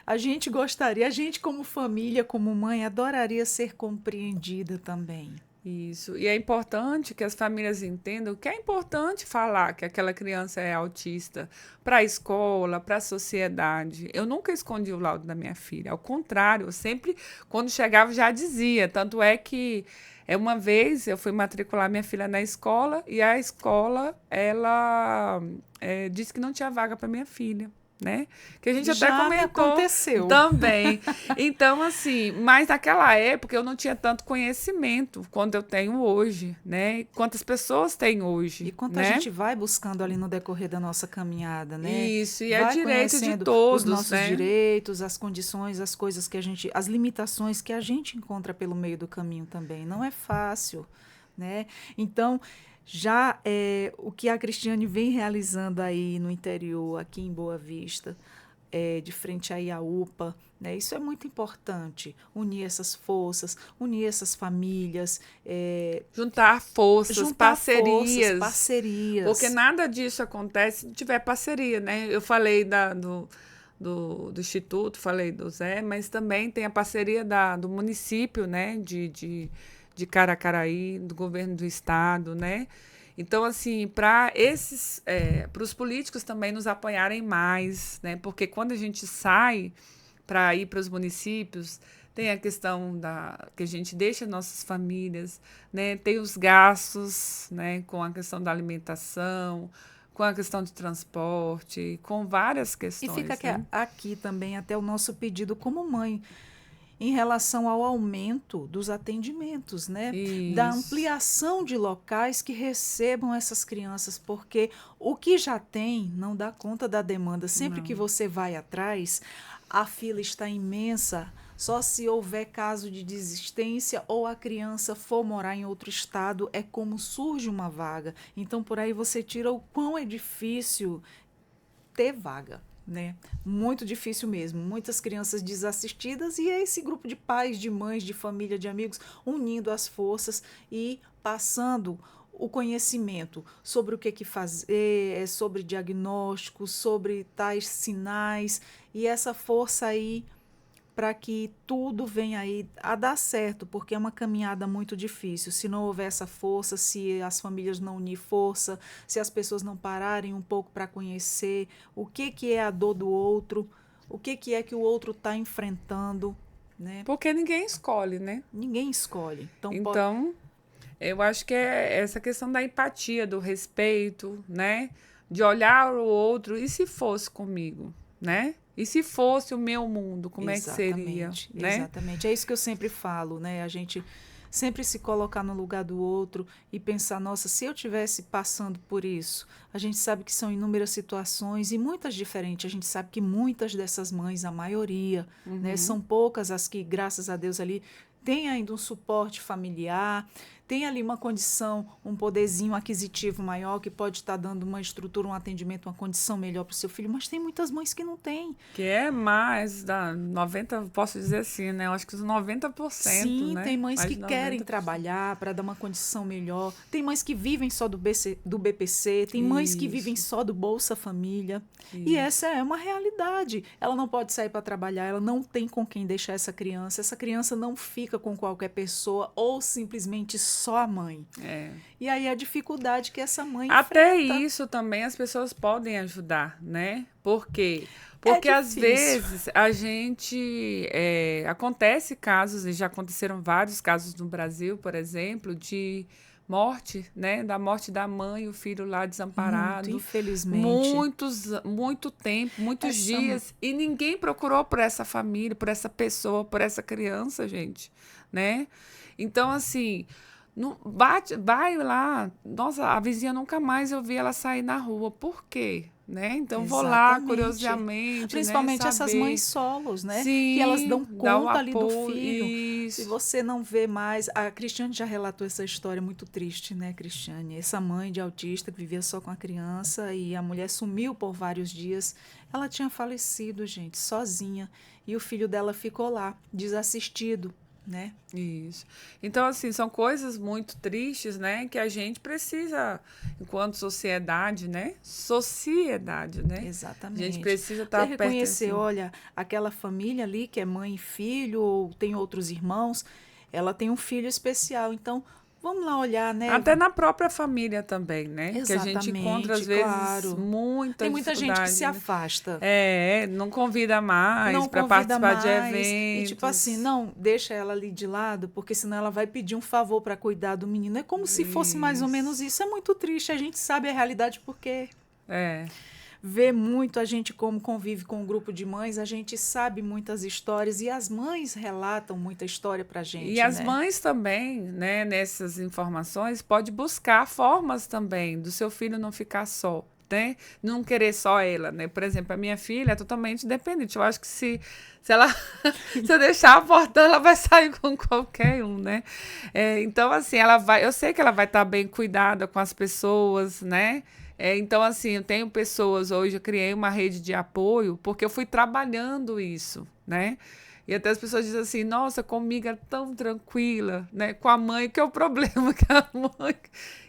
a gente gostaria, a gente como família, como mãe, adoraria ser compreendida também. Isso. E é importante que as famílias entendam que é importante falar que aquela criança é autista para a escola, para a sociedade. Eu nunca escondi o laudo da minha filha. Ao contrário, eu sempre, quando chegava, já dizia. Tanto é que Uma vez eu fui matricular minha filha na escola e a escola, ela disse que não tinha vaga para minha filha, né? Que a gente até Já me comentou aconteceu. também. Então, assim, mas naquela época eu não tinha tanto conhecimento quanto eu tenho hoje, né? Quantas pessoas têm hoje, E quanto a né? gente vai buscando ali no decorrer da nossa caminhada, né? Isso, e é Vai direito de conhecendo os todos, nossos né? direitos, as condições, as coisas que a gente, as limitações que a gente encontra pelo meio do caminho também. Não é fácil, né? Então, já o que a Cristiane vem realizando aí no interior, aqui em Boa Vista, de frente aí à UPA, né? Isso é muito importante, unir essas forças, unir essas famílias, Juntar forças, juntar forças, parcerias. Porque parcerias. nada disso acontece se não tiver parceria, né? Eu falei do Instituto, falei do Zé, mas também tem a parceria do município, né? De Caracaraí, do governo do estado, né? Então, assim, para os políticos também nos apoiarem mais, né? Porque quando a gente sai para ir para os municípios, tem a questão que a gente deixa nossas famílias, né? Tem os gastos, né? Com a questão da alimentação, com a questão de transporte, com várias E fica questões, aqui, né? aqui também até o nosso pedido como mãe, em relação ao aumento dos atendimentos, né? Da Isso. ampliação de locais que recebam essas crianças, porque o que já tem não dá conta da demanda. Sempre que Não. você vai atrás, a fila está imensa. Só se houver caso de desistência ou a criança for morar em outro estado, é como surge uma vaga. Então, por aí você tira o quão é difícil ter vaga, né? Muito difícil mesmo. Muitas crianças desassistidas e é esse grupo de pais, de mães, de família, de amigos unindo as forças e passando o conhecimento sobre o que fazer, sobre diagnósticos, sobre tais sinais e essa força aí para que tudo venha aí a dar certo, porque é uma caminhada muito difícil. Se não houver essa força, se as famílias não unir força, se as pessoas não pararem um pouco para conhecer o que é a dor do outro, o que é que o outro está enfrentando, né? Porque ninguém escolhe, né? Ninguém escolhe. Então, Então, eu acho que é essa questão da empatia, do respeito, né? De olhar o outro, e se fosse comigo, né? E se fosse o meu mundo, como é que seria, exatamente, né? exatamente. É isso que eu sempre falo, né? A gente sempre se colocar no lugar do outro e pensar, nossa, se eu tivesse passando por isso, a gente sabe que são inúmeras situações e muitas diferentes. A gente sabe que muitas dessas mães, a maioria, né, são poucas as que, graças a Deus, ali tem ainda um suporte familiar, tem ali uma condição, um poderzinho aquisitivo maior que pode estar dando uma estrutura, um atendimento, uma condição melhor para o seu filho, mas tem muitas mães que não têm. Que é mais da 90, posso dizer assim, né? Eu acho que os 90%, Sim, né? tem mães Mais que de querem 90%. trabalhar para dar uma condição melhor. Tem mães que vivem só do BPC, tem mães que vivem Isso, só do Bolsa Família. E isso. essa é uma realidade. Ela não pode sair para trabalhar, ela não tem com quem deixar essa criança. Essa criança não fica com qualquer pessoa ou simplesmente só a mãe. É. E aí a dificuldade que essa mãe Até enfrenta. isso também as pessoas podem ajudar, né? Por quê? É Porque às difícil. vezes a gente. Acontece casos, e já aconteceram vários casos no Brasil, por exemplo, de morte, né? Da morte da mãe e o filho lá Muito, desamparado. infelizmente. Muito tempo, muitos Essa dias. E ninguém procurou por essa família, por essa pessoa, por essa criança, gente, né? Então, assim. Não, vai lá. Nossa, a vizinha nunca mais eu vi ela sair na rua. Por quê? Né? Então vou lá, exatamente. curiosamente, né? Principalmente essas mães Saber. solos, né? Que elas Sim, dão dá o conta ali do apoio. filho. Se Isso. você não vê mais. A Cristiane já relatou essa história muito triste, né, Cristiane? Essa mãe de autista que vivia só com a criança e a mulher sumiu por vários dias. Ela tinha falecido, gente, sozinha. E o filho dela ficou lá, desassistido, né? Isso. Então, assim, são coisas muito tristes, né? Que a gente precisa, enquanto sociedade, né? Sociedade, né? A gente Exatamente. precisa Você estar perto reconhecer, assim. olha, aquela família ali que é mãe e filho, ou tem outros irmãos, ela tem um filho especial. Então, Vamos lá olhar, né? Até na própria família também, né? Que a gente Exatamente, encontra, às vezes, claro. muita Tem muita gente que dificuldade, se né? afasta, Não convida mais não para convida participar de mais e tipo assim, eventos. não, deixa ela ali de lado, porque senão ela vai pedir um favor para cuidar do menino. É como se fosse mais ou menos Isso. isso. É muito triste, a gente sabe a realidade porque É. vê muito a gente como convive com um grupo de mães, a gente sabe muitas histórias e as mães relatam muita história pra E gente, as né? mães também, né, nessas informações, pode buscar formas também do seu filho não ficar só, né? Não querer só ela, né? Por exemplo, a minha filha é totalmente dependente. Eu acho que se ela se eu deixar a porta, ela vai sair com qualquer um, né? Então, assim, ela vai. Eu sei que ela vai estar bem cuidada com as pessoas, né? Então, assim, eu tenho pessoas hoje, eu criei uma rede de apoio porque eu fui trabalhando isso, né? E até as pessoas dizem assim, nossa, comigo é tão tranquila, né? Com a mãe, que é o problema, que a mãe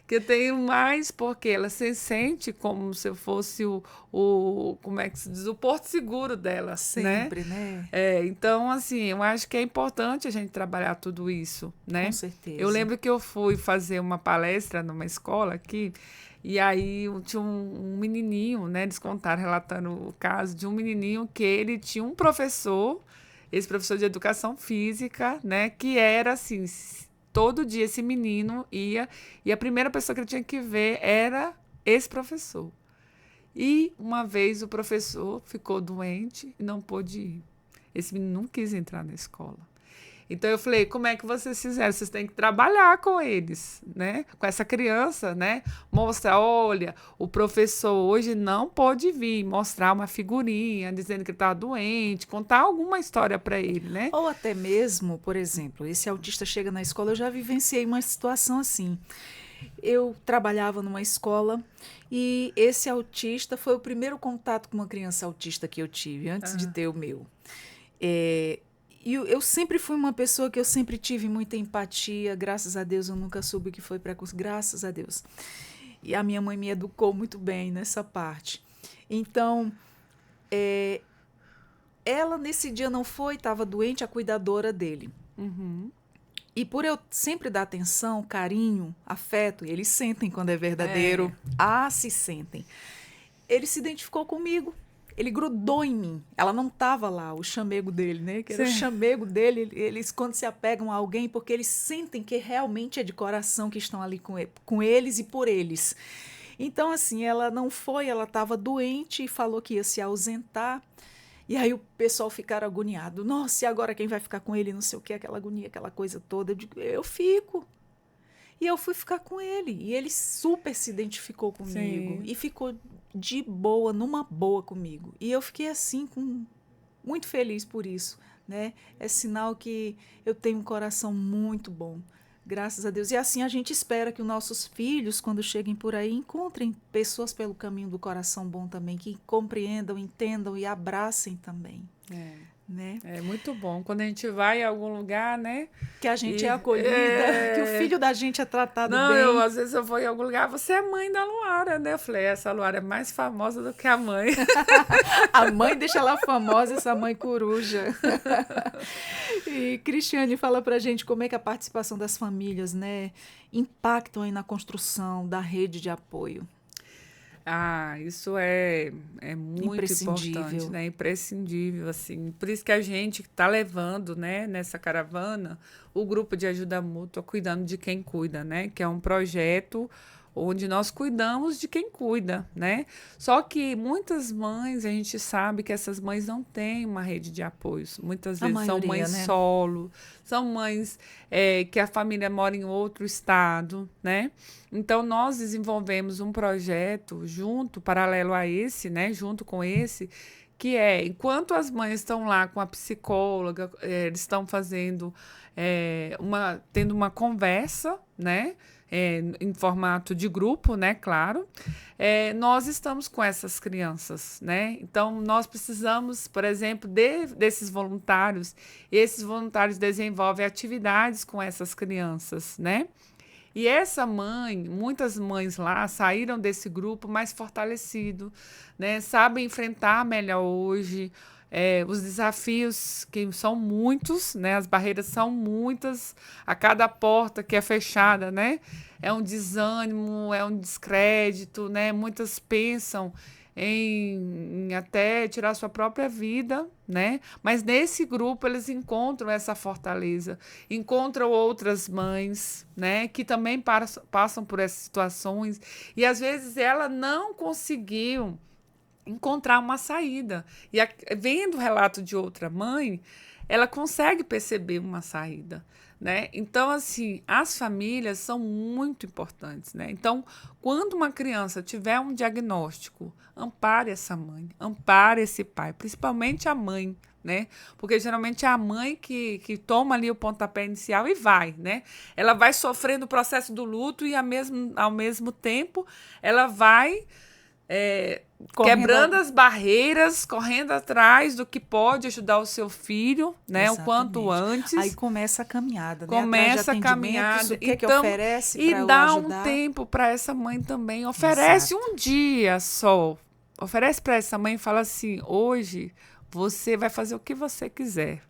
que eu tenho mais, porque ela se sente como se eu fosse como é que se diz, o porto seguro dela, né? Sempre, né? Então, assim, eu acho que é importante a gente trabalhar tudo isso, Com né? Eu certeza. lembro que eu fui fazer uma palestra numa escola aqui, e aí tinha um menininho, né? Eles contaram, relatando o caso de um menininho que ele tinha um professor, esse professor de educação física, né? Que era assim, todo dia esse menino ia, e a primeira pessoa que ele tinha que ver era esse professor. E uma vez o professor ficou doente e não pôde ir. Esse menino não quis entrar na escola. Então eu falei, como é que vocês fizeram? Vocês têm que trabalhar com eles, né? Com essa criança, né? Mostrar, olha, o professor hoje não pôde vir, mostrar uma figurinha dizendo que ele estava doente, contar alguma história para ele, né? Ou até mesmo, por exemplo, esse autista chega na escola, eu já vivenciei uma situação assim. Eu trabalhava numa escola e esse autista foi o primeiro contato com uma criança autista que eu tive, antes de ter o meu. É, e eu sempre fui uma pessoa que eu sempre tive muita empatia, graças a Deus eu nunca soube o que foi preconceito, graças a Deus. E a minha mãe me educou muito bem nessa parte. Então, ela nesse dia não foi, estava doente, a cuidadora dele. Uhum. E por eu sempre dar atenção, carinho, afeto, e eles sentem quando é É. verdadeiro, se sentem. Ele se identificou comigo. Ele grudou em mim. Ela não estava lá, o chamego dele, né? Que era o Sim. chamego dele. Eles, quando se apegam a alguém, porque eles sentem que realmente é de coração que estão ali com eles e por eles. Então, assim, ela não foi, ela estava doente e falou que ia se ausentar. E aí o pessoal ficaram agoniado. Nossa, e agora quem vai ficar com ele? Não sei o que, aquela agonia, aquela coisa toda. Eu digo, eu fico. E eu fui ficar com ele. E ele super se identificou comigo. Sim. E ficou de boa, numa boa comigo. E eu fiquei assim, muito feliz por isso. Né? É sinal que eu tenho um coração muito bom. Graças a Deus. E assim a gente espera que os nossos filhos, quando cheguem por aí, encontrem pessoas pelo caminho do coração bom também, que compreendam, entendam e abracem também. É. Né? É muito bom. Quando a gente vai em algum lugar, né? Que a gente é E, acolhida, que o filho da gente é tratado Não, bem. às vezes eu vou em algum lugar, você é mãe da Luara, né? Eu falei, essa Luara é mais famosa do que a mãe. A mãe deixa ela famosa, essa mãe coruja. E Cristiane, fala pra gente como é que a participação das famílias, né, impactam aí na construção da rede de apoio. Isso é muito importante, Imprescindível. né? Imprescindível, assim. Por isso que a gente está levando, né, nessa caravana, o grupo de ajuda mútua Cuidando de Quem Cuida, né? Que é um projeto onde nós cuidamos de quem cuida, né? Só que muitas mães, a gente sabe que essas mães não têm uma rede de apoios. Muitas A vezes são maioria, mães né? solo, são mães que a família mora em outro estado, né? Então, nós desenvolvemos um projeto junto, paralelo a esse, né? Junto com esse, que enquanto as mães estão lá com a psicóloga, eles estão fazendo tendo uma conversa, né? Em formato de grupo, né? Claro. Nós estamos com essas crianças, né? Então, nós precisamos, por exemplo, desses voluntários. Esses voluntários desenvolvem atividades com essas crianças, né? E essa mãe, muitas mães lá saíram desse grupo mais fortalecido, né? Sabem enfrentar melhor hoje, os desafios que são muitos, né? As barreiras são muitas, a cada porta que é fechada, né? É um desânimo, é um descrédito, né? Muitas pensam em até tirar sua própria vida, né? Mas nesse grupo eles encontram essa fortaleza, encontram outras mães, né? Que também passam por essas situações e às vezes ela não conseguiu encontrar uma saída. E vendo o relato de outra mãe, ela consegue perceber uma saída, né? Então, assim, as famílias são muito importantes, né? Então, quando uma criança tiver um diagnóstico, ampare essa mãe, ampare esse pai, principalmente a mãe, né? Porque geralmente é a mãe que toma ali o pontapé inicial e vai, né? Ela vai sofrendo o processo do luto e ao mesmo tempo ela vai quebrando as barreiras, correndo atrás do que pode ajudar o seu filho, né? Exatamente. O quanto antes. Aí começa a caminhada, né? Começa a caminhada. O que oferece e para dá ajudar? um tempo para essa mãe também. Oferece um dia só. Oferece para essa mãe e fala assim: hoje você vai fazer o que você quiser.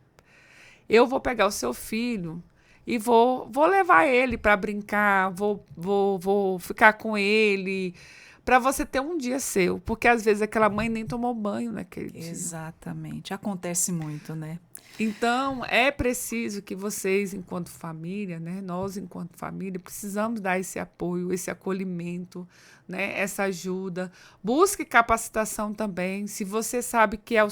Eu vou pegar o seu filho e vou levar ele para brincar, vou ficar com ele, para você ter um dia seu, porque às vezes aquela mãe nem tomou banho naquele dia. Exatamente, acontece muito, né? Então, é preciso que vocês, enquanto família, né, nós, enquanto família, precisamos dar esse apoio, esse acolhimento, né, essa ajuda. Busque capacitação também. Se você sabe que é o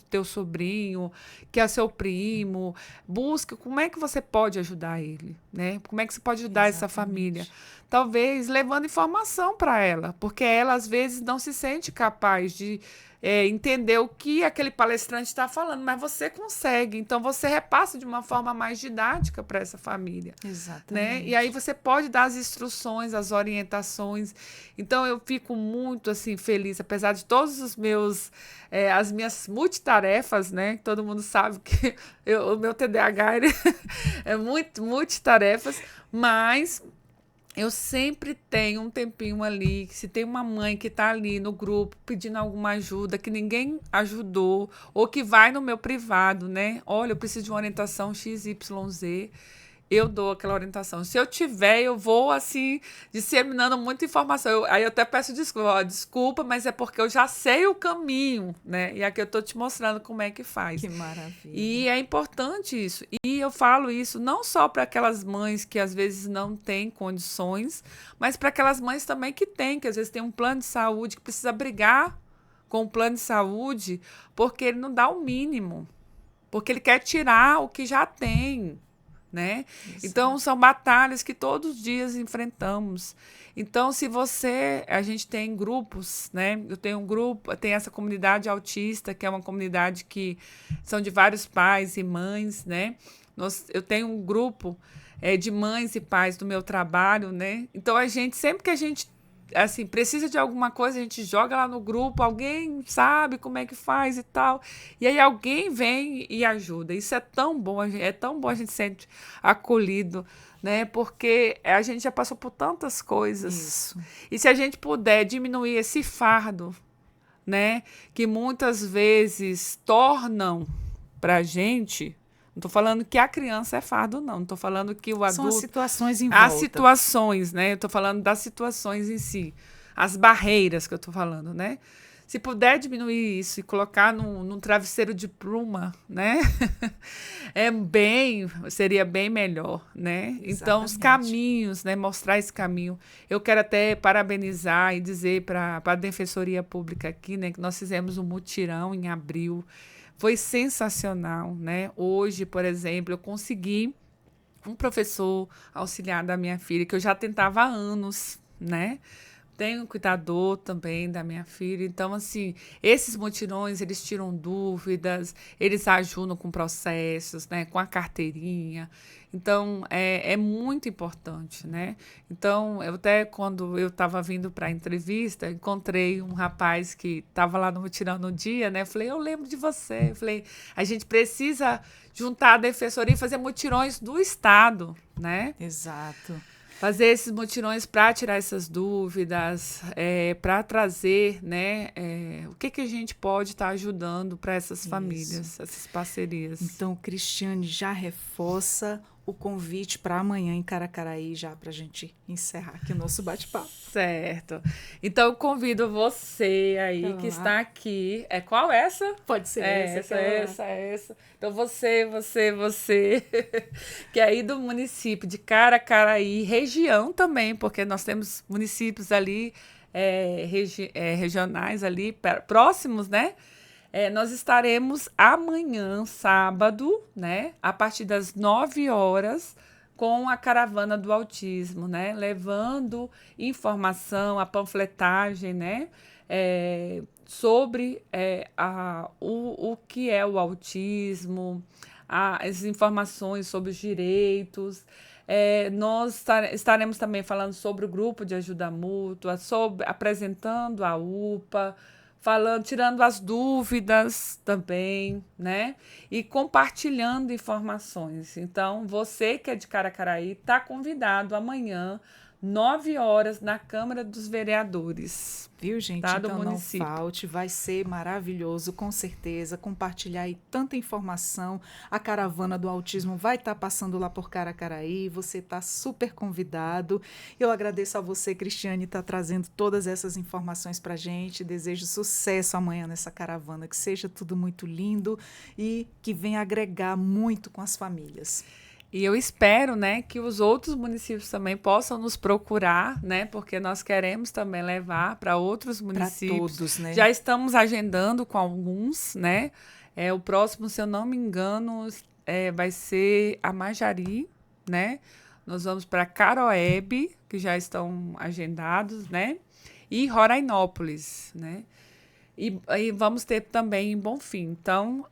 teu sobrinho, que é seu primo, busque como é que você pode ajudar ele, né? Como é que você pode ajudar essa família? Talvez levando informação para ela, porque ela, às vezes, não se sente capaz de entender o que aquele palestrante está falando, mas você consegue. Então, você repassa de uma forma mais didática para essa família. Exatamente. Né? E aí você pode dar as instruções, as orientações. Então, eu fico muito assim feliz, apesar de todos os meus, as minhas multitarefas, né? Todo mundo sabe que o meu TDAH ele é muito multitarefas, mas eu sempre tenho um tempinho ali, que se tem uma mãe que está ali no grupo pedindo alguma ajuda, que ninguém ajudou, ou que vai no meu privado, né? Olha, eu preciso de uma orientação XYZ, eu dou aquela orientação. Se eu tiver, eu vou, assim, disseminando muita informação. Aí eu até peço desculpa, mas é porque eu já sei o caminho, né? E aqui eu estou te mostrando como é que faz. Que maravilha. E é importante isso. E eu falo isso não só para aquelas mães que às vezes não têm condições, mas para aquelas mães também que têm, que às vezes tem um plano de saúde, que precisa brigar com o plano de saúde, porque ele não dá o mínimo. Porque ele quer tirar o que já tem. Né? Então, são batalhas que todos os dias enfrentamos. Então, a gente tem grupos, né? Eu tenho um grupo, tem essa comunidade autista, que é uma comunidade que são de vários pais e mães, né? Eu tenho um grupo de mães e pais do meu trabalho, né? Então, sempre que a gente assim, precisa de alguma coisa, a gente joga lá no grupo, alguém sabe como é que faz e tal. E aí alguém vem e ajuda. Isso é tão bom a gente se sente acolhido, né? Porque a gente já passou por tantas coisas. Isso. E se a gente puder diminuir esse fardo, né? Que muitas vezes tornam pra gente. Não estou falando que a criança é fardo, não. Não estou falando que o adulto... São as situações em volta. As situações, né? Eu estou falando das situações em si. As barreiras que eu estou falando, né? Se puder diminuir isso e colocar num travesseiro de pluma, né? Seria bem melhor, né? Exatamente. Então, os caminhos, né? Mostrar esse caminho. Eu quero até parabenizar e dizer para a Defensoria Pública aqui, né? Que nós fizemos um mutirão em abril. Foi sensacional, né? Hoje, por exemplo, eu consegui um professor auxiliar da minha filha, que eu já tentava há anos, né? Tenho um cuidador também da minha filha. Então, assim, esses mutirões, eles tiram dúvidas, eles ajudam com processos, né? Com a carteirinha. Então, é muito importante, né? Então, quando eu estava vindo para a entrevista, encontrei um rapaz que estava lá no mutirão no dia, né? Falei, eu lembro de você. Eu falei, a gente precisa juntar a defensoria e fazer mutirões do Estado, né? Exato. Fazer esses mutirões para tirar essas dúvidas, para trazer, né, que a gente pode estar ajudando para essas famílias, essas parcerias. Então, Cristiane já reforça o convite para amanhã em Caracaraí, já para a gente encerrar aqui o nosso bate-papo. Certo. Então, eu convido você aí que está aqui. Qual essa? Pode ser essa. Então, você que é aí do município de Caracaraí, região também, porque nós temos municípios ali regionais ali, próximos, né? Nós estaremos amanhã, sábado, né, a partir das 9 horas, com a Caravana do Autismo, né, levando informação, a panfletagem, né, sobre o que é o autismo, as informações sobre os direitos. Nós estaremos também falando sobre o grupo de ajuda mútua, apresentando a UPA, tirando as dúvidas também, né? E compartilhando informações. Então, você que é de Caracaraí está convidado amanhã, 9 horas, na Câmara dos Vereadores. Viu, gente? Tá? Então não falte, vai ser maravilhoso, com certeza, compartilhar aí tanta informação. A Caravana do Autismo vai estar passando lá por Caracaraí, você está super convidado. Eu agradeço a você, Cristiane, estar trazendo todas essas informações para a gente. Desejo sucesso amanhã nessa caravana, que seja tudo muito lindo e que venha agregar muito com as famílias. E eu espero, né, que os outros municípios também possam nos procurar, né, porque nós queremos também levar para outros municípios. Para todos, né? Já estamos agendando com alguns, né? O próximo, se eu não me engano, vai ser a Majari, né? Nós vamos para Caroebe, que já estão agendados, né? E Rorainópolis, né? E vamos ter também em Bonfim. Então,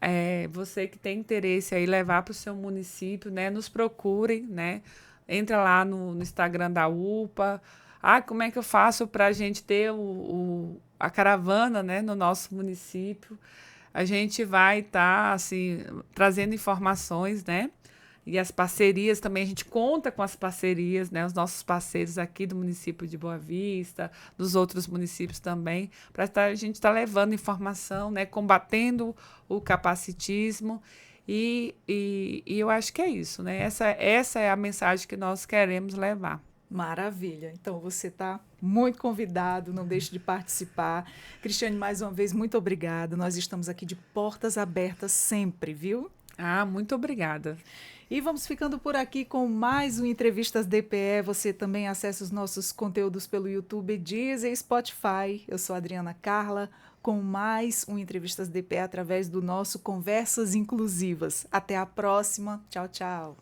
você que tem interesse aí levar para o seu município, né? Nos procurem, né? Entra lá no Instagram da UPA. Como é que eu faço para a gente ter a caravana, né? No nosso município? A gente vai estar, assim, trazendo informações, né? E as parcerias também, a gente conta com as parcerias, né? Os nossos parceiros aqui do município de Boa Vista, dos outros municípios também, para a gente estar levando informação, né? Combatendo o capacitismo. E eu acho que é isso, né? Essa é a mensagem que nós queremos levar. Maravilha. Então, você está muito convidado, não deixe de participar. Cristiane, mais uma vez, muito obrigada. Nós estamos aqui de portas abertas sempre, viu? Muito obrigada. E vamos ficando por aqui com mais um Entrevistas DPE. Você também acessa os nossos conteúdos pelo YouTube, Deezer e Spotify. Eu sou a Adriana Carla, com mais um Entrevistas DPE através do nosso Conversas Inclusivas. Até a próxima. Tchau, tchau.